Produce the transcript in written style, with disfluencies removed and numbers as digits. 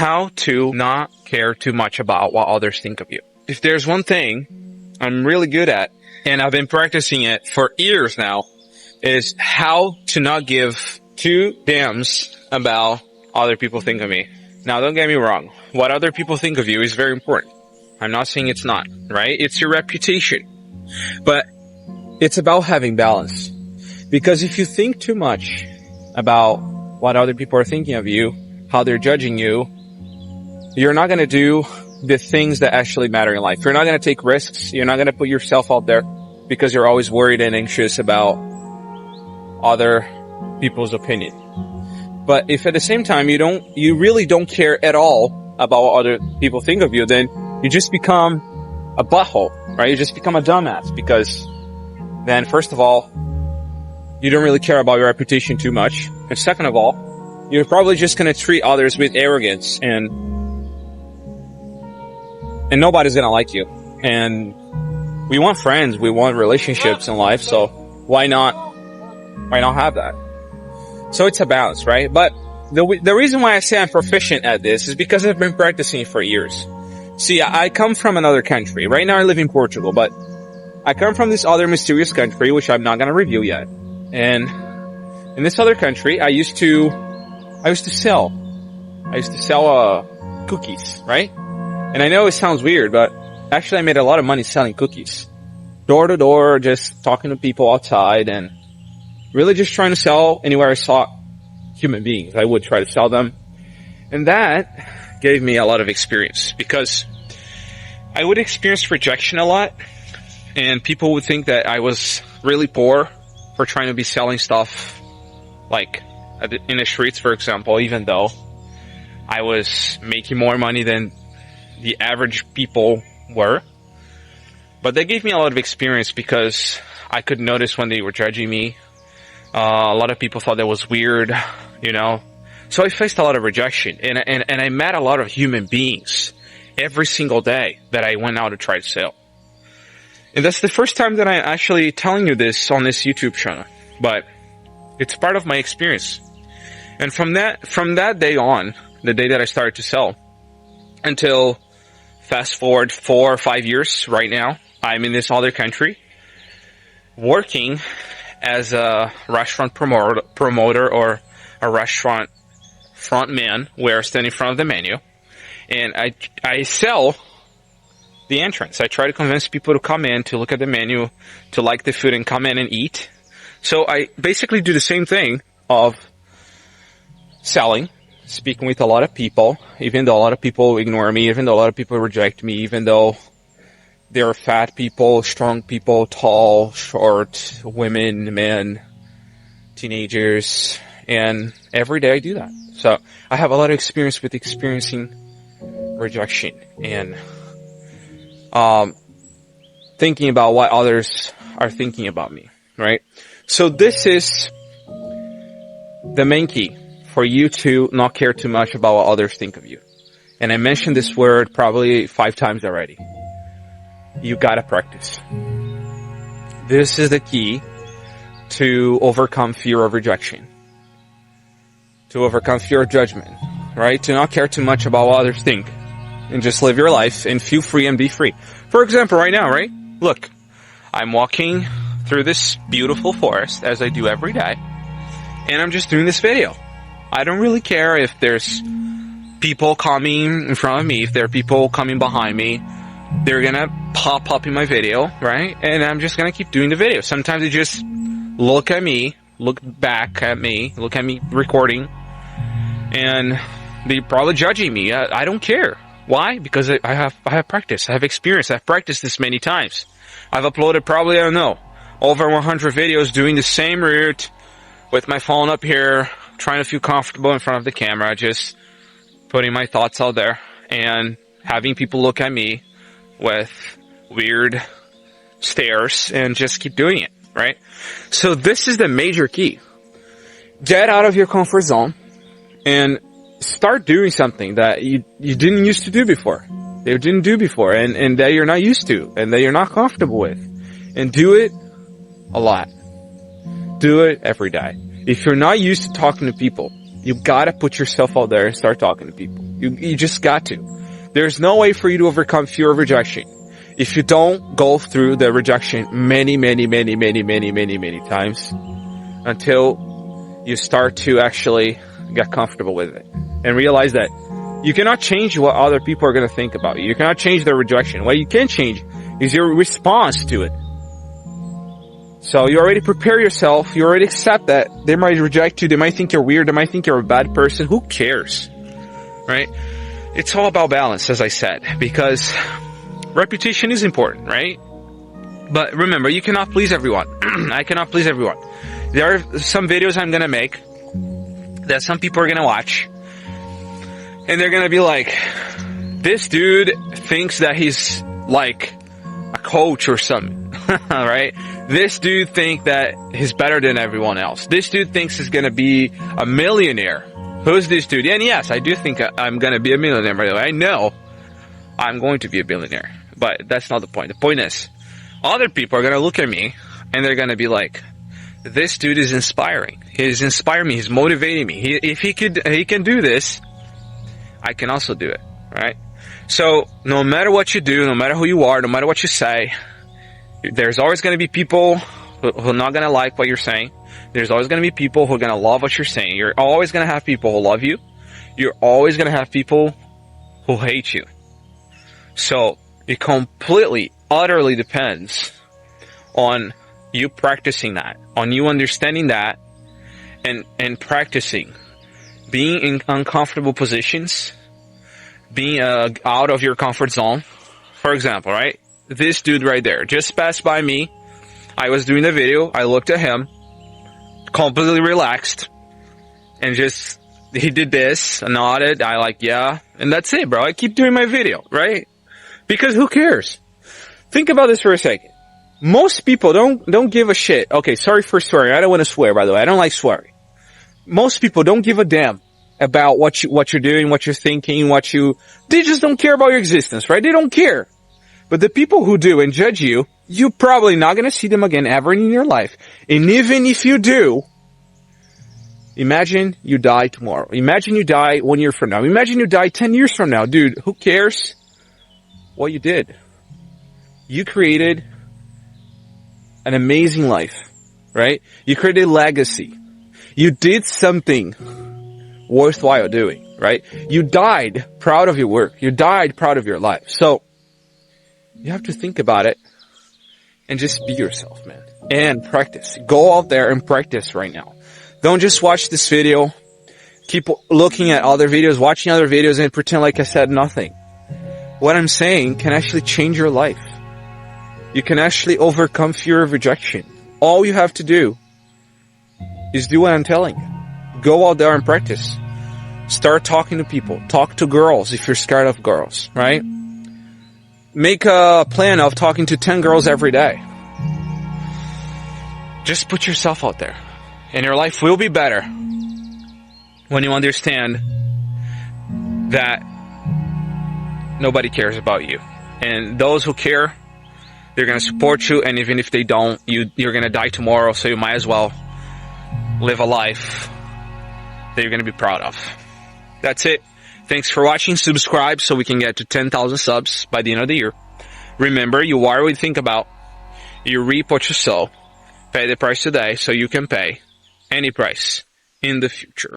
how to not care too much about what others think of you. If there's one thing I'm really good at, and I've been practicing it for years now, is how to not give two damns about other people think of me. Now, don't get me wrong. What other people think of you is very important. I'm not saying it's not, right? It's your reputation. But it's about having balance. Because if you think too much about what other people are thinking of you, how they're judging you, you're not going to do the things that actually matter in life. You're not going to take risks. You're not going to put yourself out there because you're always worried and anxious about other people's opinion. But if at the same time you really don't care at all about what other people think of you, then you just become a butthole, right? You just become a dumbass because then first of all, you don't really care about your reputation too much. And second of all, you're probably just going to treat others with arrogance and nobody's going to like you. And we want friends, we want relationships in life, so why not have that? So it's a balance, right? But the reason why I say I'm proficient at this is because I've been practicing for years. See, I come from another country. Right now I live in Portugal, but I come from this other mysterious country, which I'm not going to reveal yet. And in this other country, I used to sell cookies, right? And I know it sounds weird, but actually I made a lot of money selling cookies. Door to door, just talking to people outside and really just trying to sell anywhere I saw human beings. I would try to sell them. And that gave me a lot of experience because I would experience rejection a lot and people would think that I was really poor for trying to be selling stuff like in the streets, for example, even though I was making more money than the average people were. But that gave me a lot of experience because I could notice when they were judging me. A lot of people thought that was weird, you know. So I faced a lot of rejection and I met a lot of human beings every single day that I went out to try to sell. And that's the first time that I'm actually telling you this on this YouTube channel, but it's part of my experience. And from that day on, the day that I started to sell, until fast forward 4 or 5 years right now, I'm in this other country, working as a restaurant promoter or a restaurant front man, where I stand in front of the menu, and I sell the entrance. I try to convince people to come in, to look at the menu, to like the food and come in and eat. So I basically do the same thing of selling, speaking with a lot of people, even though a lot of people ignore me, even though a lot of people reject me, even though there are fat people, strong people, tall, short, women, men, teenagers, and every day I do that. So I have a lot of experience with experiencing rejection and thinking about what others are thinking about me, right? So this is the main key for you to not care too much about what others think of you. And I mentioned this word probably 5 times already. You gotta practice. This is the key to overcome fear of rejection, to overcome fear of judgment, right? To not care too much about what others think and just live your life and feel free and be free. For example, right now, right? Look, I'm walking through this beautiful forest as I do every day, and I'm just doing this video. I don't really care if there's people coming in front of me, if there are people coming behind me. They're gonna pop up in my video, right? And I'm just gonna keep doing the video. Sometimes they just look at me, look back at me, look at me recording, and they're probably judging me. I don't care. Why? Because I have practice. I have experience. I've practiced this many times. I've uploaded probably, I don't know, over 100 videos doing the same route with my phone up here, trying to feel comfortable in front of the camera, just putting my thoughts out there and having people look at me with weird stares and just keep doing it, right? So this is the major key. Get out of your comfort zone and start doing something that you didn't used to do before. That you didn't do before and that you're not used to and that you're not comfortable with. And do it a lot. Do it every day. If you're not used to talking to people, You gotta put yourself out there and start talking to people. You just got to. There's no way for you to overcome fear of rejection if you don't go through the rejection many times until you start to actually get comfortable with it and realize that you cannot change what other people are going to think about you. You cannot change their rejection. What you can change is your response to it. So you already prepare yourself. You already accept that they might reject you. They might think you're weird. They might think you're a bad person. Who cares? Right? It's all about balance, as I said, because reputation is important, right? But remember, you cannot please everyone. I cannot please everyone. There are some videos I'm going to make that some people are going to watch. And they're going to be like, this dude thinks that he's like a coach or something. Right? This dude thinks that he's better than everyone else. This dude thinks he's going to be a millionaire. Who's this dude? And yes, I do think I'm going to be a millionaire, by the way. I know I'm going to be a billionaire. But that's not the point. The point is, other people are going to look at me and they're going to be like, this dude is inspiring. He's inspiring me. He's motivating me. If he can do this, I can also do it. Right? So no matter what you do, no matter who you are, no matter what you say, there's always going to be people who are not going to like what you're saying. There's always going to be people who are going to love what you're saying. You're always going to have people who love you. You're always going to have people who hate you. So it completely, utterly depends on you practicing that, on you understanding that and practicing being in uncomfortable positions, being out of your comfort zone. For example, right? This dude right there just passed by me. I was doing the video. I looked at him, completely relaxed, and he did this, nodded. I like, yeah. And that's it, bro. I keep doing my video, right? Because who cares? Think about this for a second. Most people don't give a shit. Okay, sorry for swearing. I don't want to swear, by the way. I don't like swearing. Most people don't give a damn about what you're doing, what you're thinking, they just don't care about your existence, right? They don't care. But the people who do and judge you, you're probably not going to see them again ever in your life. And even if you do, imagine you die tomorrow. Imagine you die 1 year from now. Imagine you die 10 years from now. Dude, who cares what you did? You created an amazing life, right? You created a legacy. You did something worthwhile doing, right? You died proud of your work. You died proud of your life. So you have to think about it and just be yourself, man. And practice. Go out there and practice right now. Don't just watch this video. Keep looking at other videos, watching other videos, and pretend like I said nothing. What I'm saying can actually change your life. You can actually overcome fear of rejection. All you have to do is do what I'm telling you. Go out there and practice. Start talking to people. Talk to girls if you're scared of girls, right? Make a plan of talking to 10 girls every day. Just put yourself out there. And your life will be better when you understand that nobody cares about you. And those who care, they're going to support you. And even if they don't, you're going to die tomorrow. So you might as well live a life that you're going to be proud of. That's it. Thanks for watching. Subscribe so we can get to 10,000 subs by the end of the year. Remember, you are what you think about. You reap what you sow. Pay the price today so you can pay any price in the future.